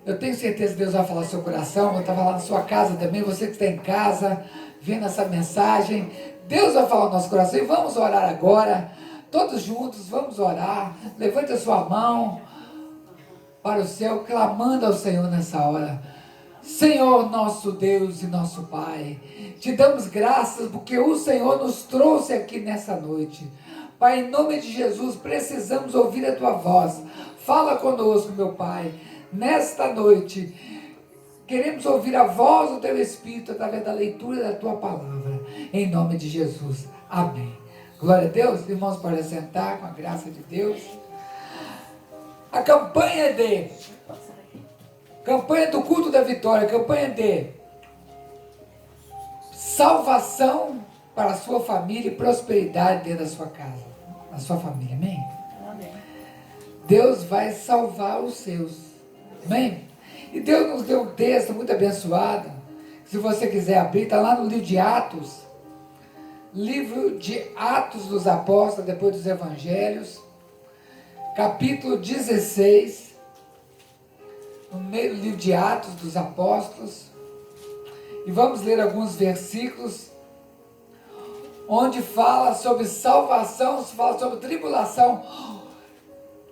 Eu tenho certeza que Deus vai falar no seu coração, vai estar falando na sua casa também, você que está em casa, vendo essa mensagem. Deus vai falar no nosso coração e vamos orar agora, todos juntos, vamos orar. Levante a sua mão para o céu, clamando ao Senhor nessa hora. Senhor, nosso Deus e nosso Pai, te damos graças porque o Senhor nos trouxe aqui nessa noite. Pai, em nome de Jesus, precisamos ouvir a Tua voz. Fala conosco, meu Pai, nesta noite. Queremos ouvir a voz do Teu Espírito através da leitura da Tua Palavra. Em nome de Jesus. Amém. Glória a Deus. Irmãos, para sentar com a graça de Deus. A campanha do culto da vitória, campanha de salvação para a sua família e prosperidade dentro da sua casa, na sua família, amém? Amém. Deus vai salvar os seus, amém? E Deus nos deu um texto muito abençoado, se você quiser abrir, está lá no livro de Atos dos Apóstolos, depois dos Evangelhos, capítulo 16, no meio do livro de Atos dos Apóstolos, e vamos ler alguns versículos, onde fala sobre salvação, fala sobre tribulação.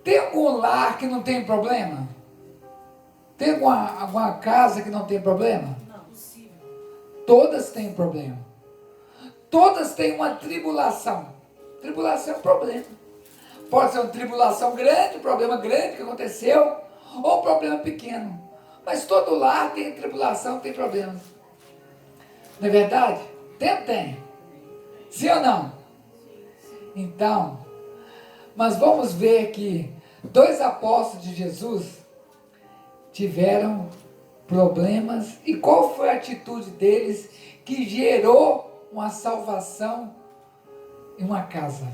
Tem algum lar que não tem problema? Tem alguma casa que não tem problema? Não, possível. Todas têm problema. Todas têm uma tribulação. Tribulação é um problema. Pode ser uma tribulação grande, um problema grande que aconteceu, ou um problema pequeno. Mas todo lar tem tribulação, tem problemas. Não é verdade? Tem. Sim ou não? Então, mas vamos ver que 2 apóstolos de Jesus tiveram problemas. E qual foi a atitude deles que gerou uma salvação em uma casa?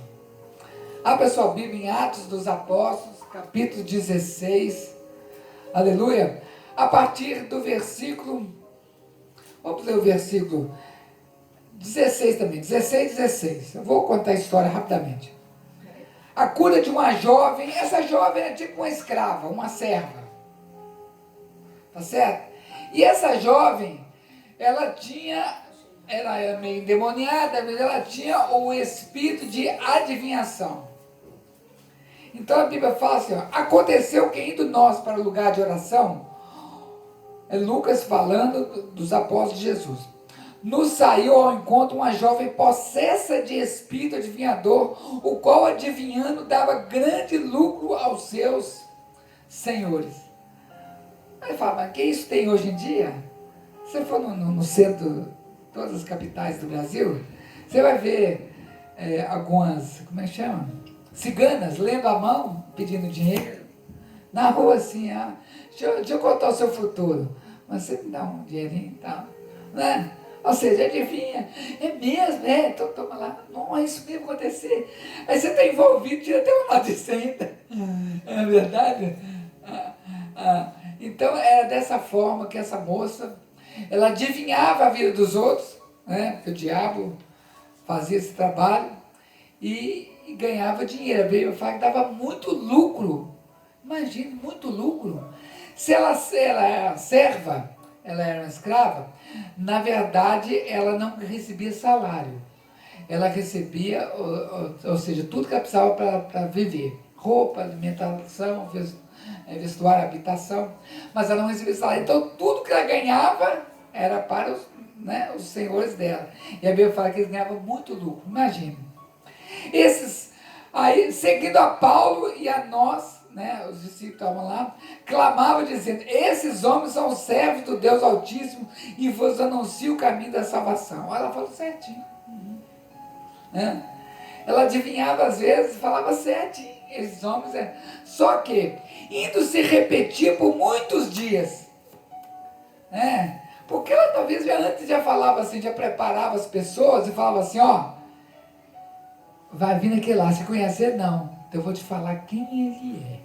Abra sua Bíblia em Atos dos Apóstolos, capítulo 16. Aleluia. A partir do versículo, vamos ler o versículo 16 também, 16. Eu vou contar a história rapidamente. A cura de uma jovem, essa jovem era tipo uma escrava, uma serva. Tá certo? E essa jovem, ela era meio endemoniada, mas ela tinha o espírito de adivinhação. Então a Bíblia fala assim, ó, aconteceu que indo nós para o lugar de oração, é Lucas falando dos apóstolos de Jesus, nos saiu ao encontro uma jovem possessa de espírito adivinhador, o qual adivinhando dava grande lucro aos seus senhores. Aí fala, mas que isso tem hoje em dia? Se você for no centro, todas as capitais do Brasil, você vai ver algumas, como é que chama? Ciganas lendo a mão, pedindo dinheiro. Na rua assim, deixa eu contar o seu futuro. Mas você me dá um dinheirinho e tal, né? Ou seja, adivinha, é mesmo, então toma lá, não, é isso mesmo acontecer. Aí você está envolvido, tira até uma nota de 100, é verdade? Então era dessa forma que essa moça, ela adivinhava a vida dos outros, né? Porque o diabo fazia esse trabalho e ganhava dinheiro. A Bíblia fala que dava muito lucro, imagine, muito lucro. Se ela era serva, ela era uma escrava, na verdade ela não recebia salário, ela recebia, ou seja, tudo que ela precisava para viver, roupa, alimentação, vestuário, habitação, mas ela não recebia salário, então tudo que ela ganhava era para os senhores dela, e a Bíblia fala que eles ganhavam muito lucro, imagine. Esses, aí, seguindo a Paulo e a nós, os discípulos estavam lá, clamavam dizendo, esses homens são servos do Deus Altíssimo e vos anunciam o caminho da salvação. Ela falou certinho. Ela adivinhava às vezes, falava certinho, esses homens. Só que, indo se repetir por muitos dias, porque ela talvez antes já falava assim, já preparava as pessoas e falava assim, vai vir aquele lá, se conhecer não, então eu vou te falar quem ele é.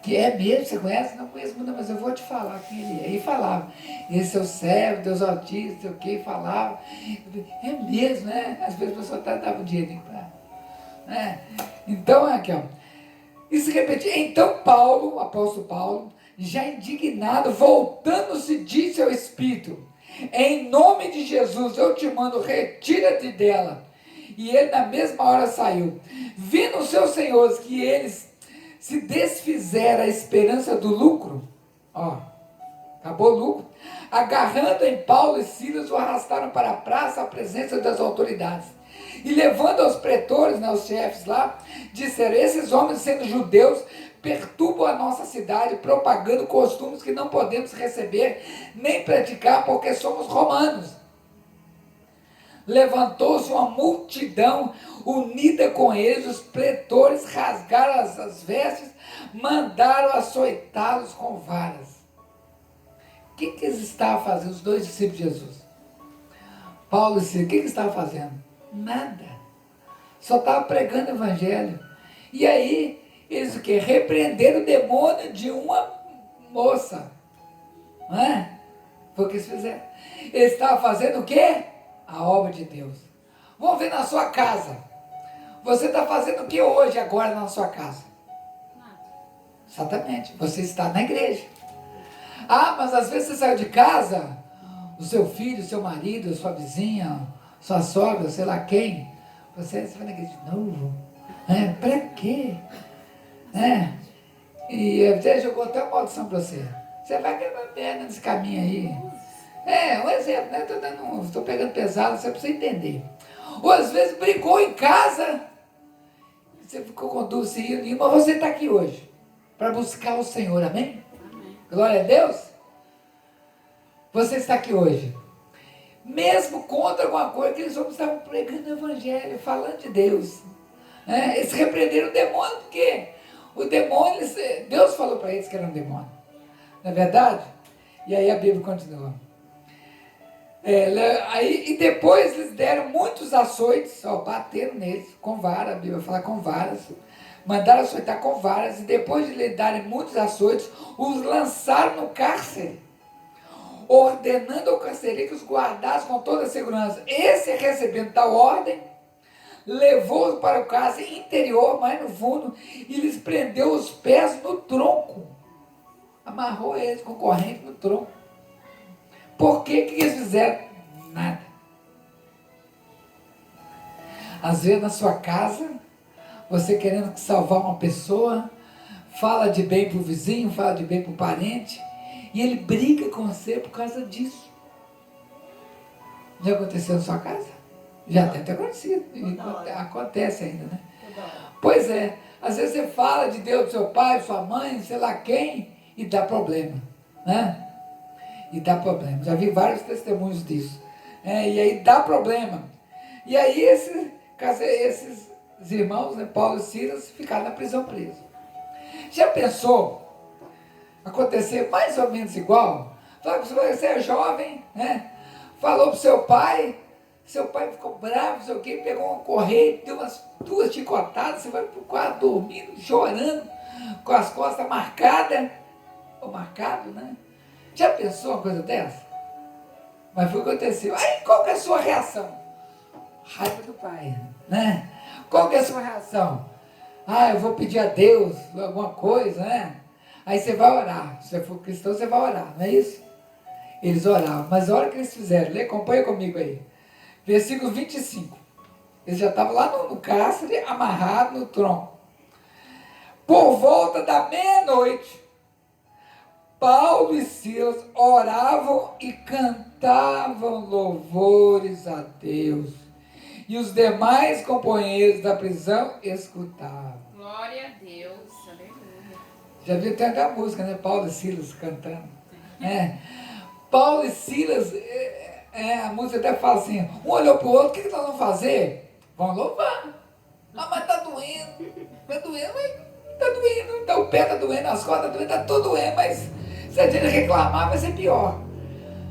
Que é mesmo, você conhece? Não conheço muito, mas eu vou te falar quem ele é. E falava, esse é o servo, Deus Altíssimo, sei o que, falava. É mesmo, né? Às vezes a pessoa até dava um dinheirinho para. Então, aqui, E se repetia. Então Paulo, o apóstolo Paulo, já indignado, voltando-se, disse ao Espírito: em nome de Jesus, eu te mando, retira-te dela. E ele na mesma hora saiu. Vendo os seus senhores que eles se desfizeram a esperança do lucro, ó, acabou o lucro, agarrando em Paulo e Silas, o arrastaram para a praça, à presença das autoridades. E levando aos pretores, né, os chefes lá, disseram: esses homens, sendo judeus, perturbam a nossa cidade, propagando costumes que não podemos receber, nem praticar, porque somos romanos. Levantou-se uma multidão unida com eles, os pretores rasgaram as vestes, mandaram açoitá-los com varas. O que eles estavam fazendo, os dois discípulos de Jesus? Paulo e Silas, o que eles estavam fazendo? Nada. Só estavam pregando o evangelho. E aí, eles o quê? Repreenderam o demônio de uma moça. Não é? Foi o que eles fizeram. Eles estavam fazendo o quê? A obra de Deus. Vamos ver na sua casa. Você está fazendo o que hoje, agora, na sua casa? Nada. Exatamente. Você está na igreja. Ah, mas às vezes você saiu de casa, o seu filho, o seu marido, sua vizinha, sua sogra, sei lá quem. Você vai na igreja de novo? Para quê? E até jogou até uma maldição para você. Você vai quebrar a perna nesse caminho aí. Um exemplo, né? Estou pegando pesado, você precisa entender. Ou às vezes brigou em casa, você ficou com dúvida nenhuma, mas você está aqui hoje para buscar o Senhor, amém? Amém? Glória a Deus. Você está aqui hoje. Mesmo contra alguma coisa, que eles estavam pregando o evangelho, falando de Deus. Eles repreenderam o demônio, porque o demônio, Deus falou para eles que era um demônio. Não é verdade? E aí a Bíblia continua. E depois eles deram muitos açoites, bateram neles com vara, a Bíblia fala com varas, mandaram açoitar com varas, e depois de lhe darem muitos açoites, os lançaram no cárcere, ordenando ao carcereiro que os guardasse com toda a segurança. Esse, recebendo tal ordem, levou-os para o cárcere interior, mais no fundo, e lhes prendeu os pés no tronco, amarrou eles com corrente no tronco. Por que eles fizeram? Nada. Às vezes na sua casa, você querendo salvar uma pessoa, fala de bem para o vizinho, fala de bem para o parente, e ele briga com você por causa disso. Já aconteceu na sua casa? Já deve ter acontecido. Acontece ainda, né? Pois é. Às vezes você fala de Deus, do seu pai, sua mãe, sei lá quem, e dá problema, né? E dá problema. Já vi vários testemunhos disso. E aí dá problema. E aí esses irmãos, né, Paulo e Silas, ficaram na prisão presos. Já pensou acontecer mais ou menos igual? Você é jovem, né? Falou para seu pai ficou bravo, não sei o quê, pegou uma correia, deu umas 2 chicotadas, você vai para o quarto dormindo, chorando, com as costas marcadas, ou marcado, né? Já pensou uma coisa dessa? Mas foi o que aconteceu. Aí qual que é a sua reação? Raiva do pai, né? Qual que é a sua reação? Eu vou pedir a Deus alguma coisa, né? Aí você vai orar. Se você for cristão, você vai orar, não é isso? Eles oravam. Mas a hora que eles fizeram, acompanha comigo aí. Versículo 25. Eles já estavam lá no cárcere, amarrados no tronco. Por volta da meia-noite, Paulo e Silas oravam e cantavam louvores a Deus. E os demais companheiros da prisão escutavam. Glória a Deus, aleluia. Já viu até a música, né? Paulo e Silas cantando. Paulo e Silas, a música até fala assim, um olhou para o outro, o que nós vamos fazer? Vamos louvar. Mas está doendo. Está doendo, está doendo. Então, o pé está doendo, as costas estão doendo, está tudo doendo, mas se a gente reclamar, vai ser pior.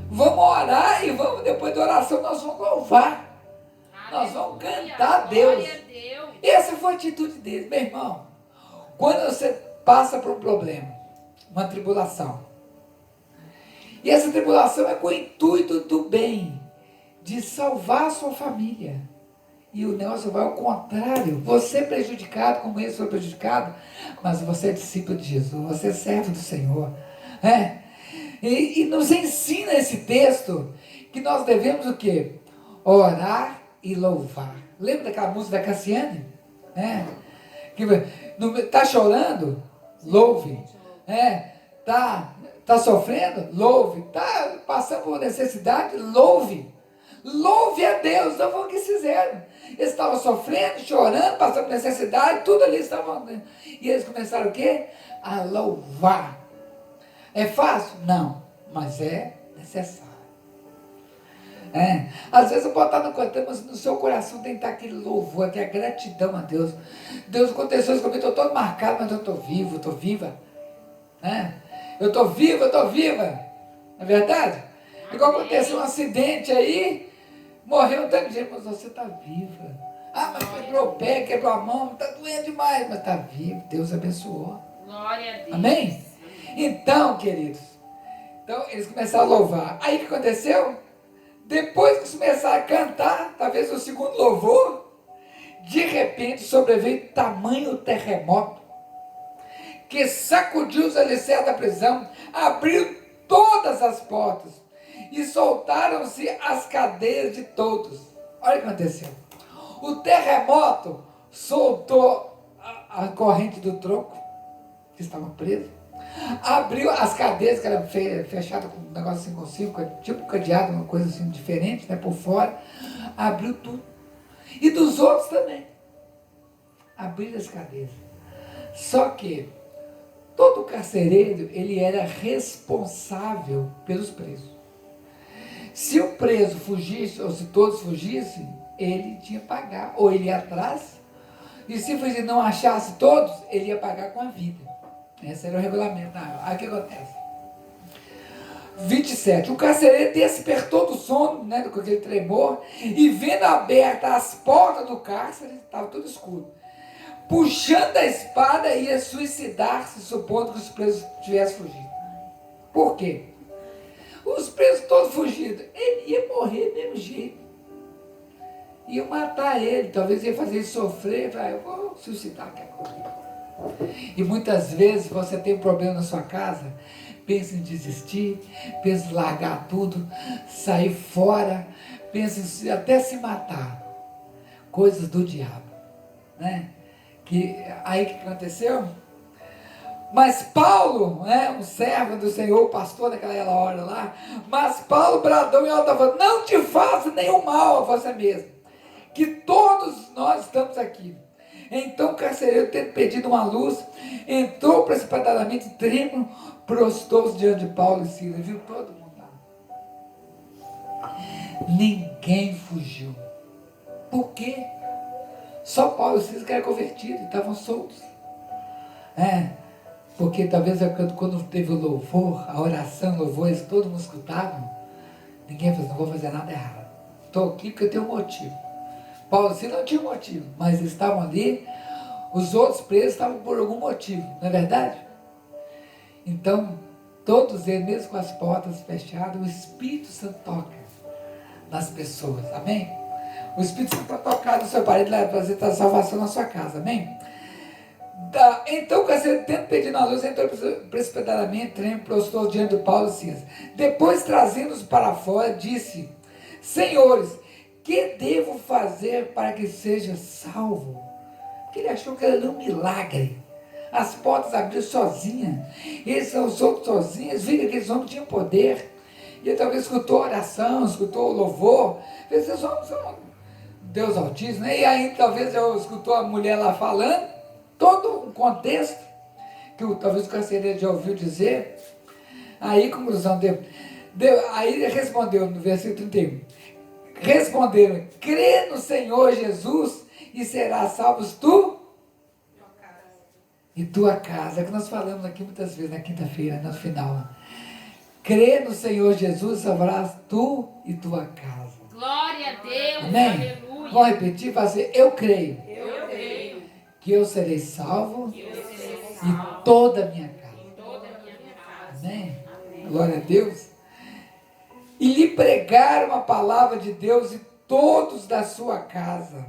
Vamos orar e vamos, depois da oração, nós vamos louvar. Nós vamos cantar a Deus. Essa foi a atitude deles, meu irmão. Quando você passa por um problema, uma tribulação, e essa tribulação é com o intuito do bem, de salvar a sua família. E o negócio vai ao contrário. Você é prejudicado, como eles foram prejudicados, mas você é discípulo de Jesus, você é servo do Senhor. É. E nos ensina esse texto que nós devemos o quê? Orar e louvar. Lembra daquela música da Cassiane? É. Que tá chorando? Louve. Tá sofrendo? Louve. Tá passando por necessidade? Louve. Louve a Deus. Não foi o que eles fizeram. Eles estavam sofrendo, chorando, passando por necessidade, tudo ali estavam. E eles começaram o quê? A louvar. É fácil? Não. Mas é necessário. Às vezes eu posso estar no contexto, mas no seu coração tem que estar aquele louvor, aquela gratidão a Deus. Deus, aconteceu isso comigo, estou todo marcado, mas eu estou vivo, estou viva. Eu estou viva, não é verdade? Igual aconteceu um acidente aí, morreu um tanto de gente, mas você está viva. Ah, mas quebrou o pé, quebrou a mão, está doendo demais, mas está vivo, Deus abençoou. Glória a Deus. Amém? Então, queridos, eles começaram a louvar. Aí o que aconteceu? Depois que eles começaram a cantar, talvez o segundo louvor, de repente sobreveio tamanho terremoto, que sacudiu os alicerces da prisão, abriu todas as portas e soltaram-se as cadeias de todos. Olha o que aconteceu. O terremoto soltou a corrente do tronco, que estava preso, abriu as cadeias, que eram fechadas com um negócio assim, com cinco, tipo cadeado, uma coisa assim diferente, né, por fora, abriu tudo. E dos outros também. Abriram as cadeias. Só que todo carcereiro, ele era responsável pelos presos. Se o preso fugisse, ou se todos fugissem, ele tinha que pagar, ou ele ia atrás, e se não achasse todos, ele ia pagar com a vida. Esse era o regulamento. Aí o que acontece? 27. O carcereiro despertou do sono, né, com aquele tremor, e vendo abertas as portas do cárcere, estava tudo escuro, puxando a espada, ia suicidar-se, supondo que os presos tivessem fugido. Por quê? Os presos todos fugidos. Ele ia morrer do mesmo jeito. Ia matar ele, talvez ia fazer ele sofrer. Eu vou suicidar aqui agora. E muitas vezes você tem um problema na sua casa, pensa em desistir, pensa em largar tudo, sair fora, pensa em até se matar. Coisas do diabo, né? Aí o que aconteceu? Mas Paulo, um servo do Senhor, pastor naquela hora lá, mas Paulo bradou em alta voz: não te faça nenhum mal a você mesmo, que todos nós estamos aqui. Então o carcereiro, tendo pedido uma luz, entrou precipitadamente, trêmulo, prostou-se diante de Paulo e Silas. Viu todo mundo lá. Ninguém fugiu. Por quê? Só Paulo e Silas que eram convertidos, estavam soltos. Porque talvez quando teve o louvor, a oração, o louvor, eles todo mundo escutavam. Ninguém falou: não vou fazer nada errado. Estou aqui porque eu tenho um motivo. Paulo e Silas não tinham motivo, mas eles estavam ali, os outros presos estavam por algum motivo, não é verdade? Então, todos eles, mesmo com as portas fechadas, o Espírito Santo toca nas pessoas, amém? O Espírito Santo está tocando no seu marido, para trazer a salvação na sua casa, amém? Então o carcereiro, tendo pedido a luz, entrou precipitadamente, prostrou diante de Paulo e Silas. Depois, trazendo-os para fora, disse: senhores, que devo fazer para que seja salvo? Porque ele achou que era um milagre. As portas abriram sozinhas. Eles são os outros sozinhos. Viram que aqueles homens tinham poder. E ele talvez escutou a oração, escutou o louvor. Esses homens são Deus Altíssimo, né? E aí talvez eu escutou a mulher lá falando. Todo um contexto que talvez o carcereiro já ouviu dizer. Aí, conclusão, aí ele respondeu no versículo 31. Responderam: crê no Senhor Jesus e serás salvos tu e tua casa. É que nós falamos aqui muitas vezes na quinta-feira, no final. Crê no Senhor Jesus e salvarás tu e tua casa. Glória a Deus. Amém? Aleluia. Vamos repetir, fazer: eu creio. Eu creio. Que eu serei salvo salvo. e toda a minha casa. Toda a minha casa. Amém? Amém. Glória a Deus. E lhe pregaram a palavra de Deus e todos da sua casa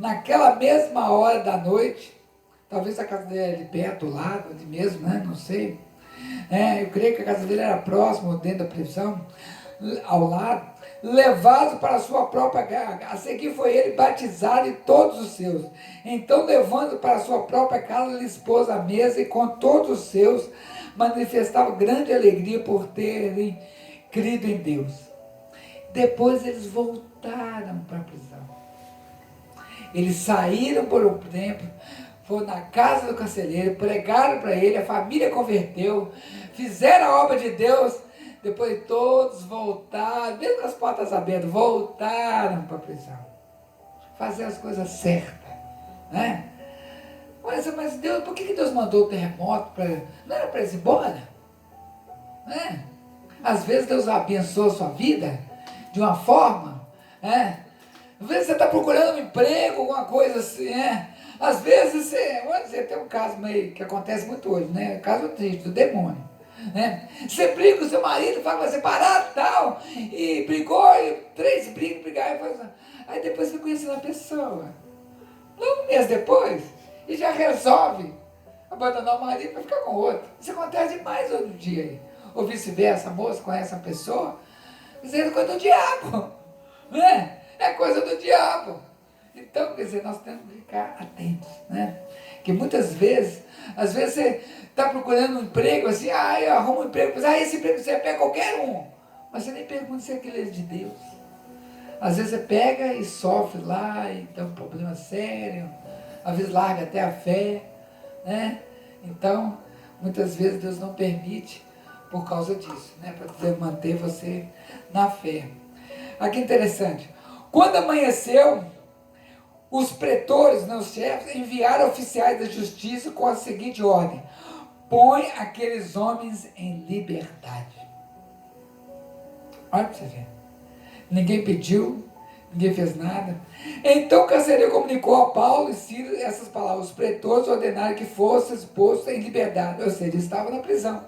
naquela mesma hora da noite, talvez a casa dele era ali perto, do lado, ali mesmo, né? Não sei. Eu creio que a casa dele era próxima, dentro da prisão, ao lado, levado para a sua própria casa. A seguir foi ele batizado e todos os seus. Então, levando para a sua própria casa, lhe expôs a mesa e com todos os seus manifestava grande alegria por terem crido em Deus. Depois eles voltaram para a prisão. Eles saíram por um tempo, foram na casa do carcereiro, pregaram para ele, a família converteu, fizeram a obra de Deus. Depois todos voltaram, mesmo com as portas abertas, voltaram para a prisão. Fazer as coisas certas, né? Mas Deus, por que Deus mandou o terremoto? Não era para eles ir embora? Né? Às vezes Deus abençoa a sua vida de uma forma, né? Às vezes você está procurando um emprego, alguma coisa assim, né? Às vezes você tem um caso meio que acontece muito hoje, né? O caso triste, do demônio. Né? Você briga com seu marido, fala que vai separar e tal, e brigou, e 3 brigaram, aí depois você conhece a pessoa, um mês depois, e já resolve abandonar o marido para ficar com outro. Isso acontece demais hoje em dia aí. Ou vice-versa, a moça conhece a pessoa, dizendo é coisa do diabo, né? É coisa do diabo. Então, quer dizer, nós temos que ficar atentos, né? Que muitas vezes, às vezes você está procurando um emprego assim, eu arrumo um emprego, esse emprego você pega qualquer um, mas você nem pergunta se aquele é de Deus. Às vezes você pega e sofre lá, e tem um problema sério, às vezes larga até a fé, né? Então, muitas vezes Deus não permite por causa disso, né? Para manter você na fé. Aqui interessante, quando amanheceu, os pretores, os chefes, enviaram oficiais da justiça com a seguinte ordem: põe aqueles homens em liberdade. Olha para você ver. Ninguém pediu, ninguém fez nada. Então o carcereiro comunicou a Paulo e Silas essas palavras: os pretores ordenaram que fosse exposto em liberdade, ou seja, ele estava na prisão.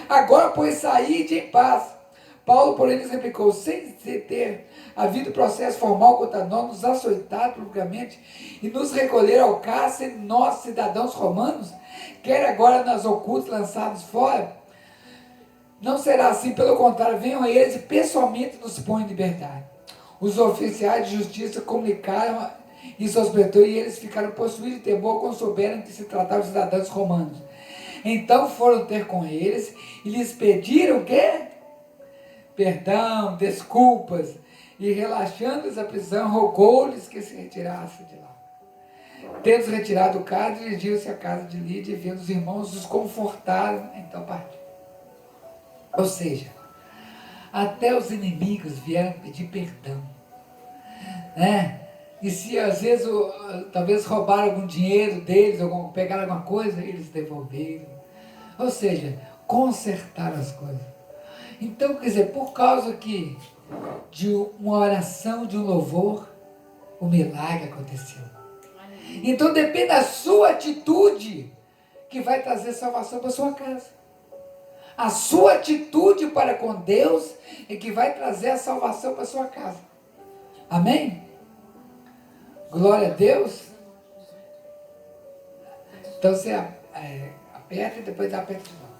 Agora, pois, saíde em paz. Paulo, porém, lhes replicou: sem ter havido processo formal contra nós, nos açoitar publicamente e nos recolher ao cárcere, nós, cidadãos romanos, quer agora nas ocultas lançados fora, não será assim, pelo contrário, venham eles e pessoalmente nos põem em liberdade. Os oficiais de justiça comunicaram isso aos pretores e eles ficaram possuídos de temor quando souberam que se tratava de cidadãos romanos. Então foram ter com eles e lhes pediram o quê? Perdão, desculpas, e relaxando-lhes a prisão, rogou-lhes que se retirassem de lá. Tendo retirado o carro, dirigiu-se à casa de Lídia e vendo os irmãos, os confortaram, então partiu. Ou seja, até os inimigos vieram pedir perdão, né? E se às vezes, talvez roubaram algum dinheiro deles, ou pegaram alguma coisa, eles devolveram. Ou seja, consertaram as coisas. Então, quer dizer, por causa aqui de uma oração, de um louvor, o milagre aconteceu. Então depende da sua atitude que vai trazer salvação para a sua casa. A sua atitude para com Deus é que vai trazer a salvação para a sua casa. Amém? Glória a Deus. Então você aperta e depois aperta de novo.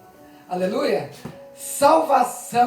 Aleluia. Salvação.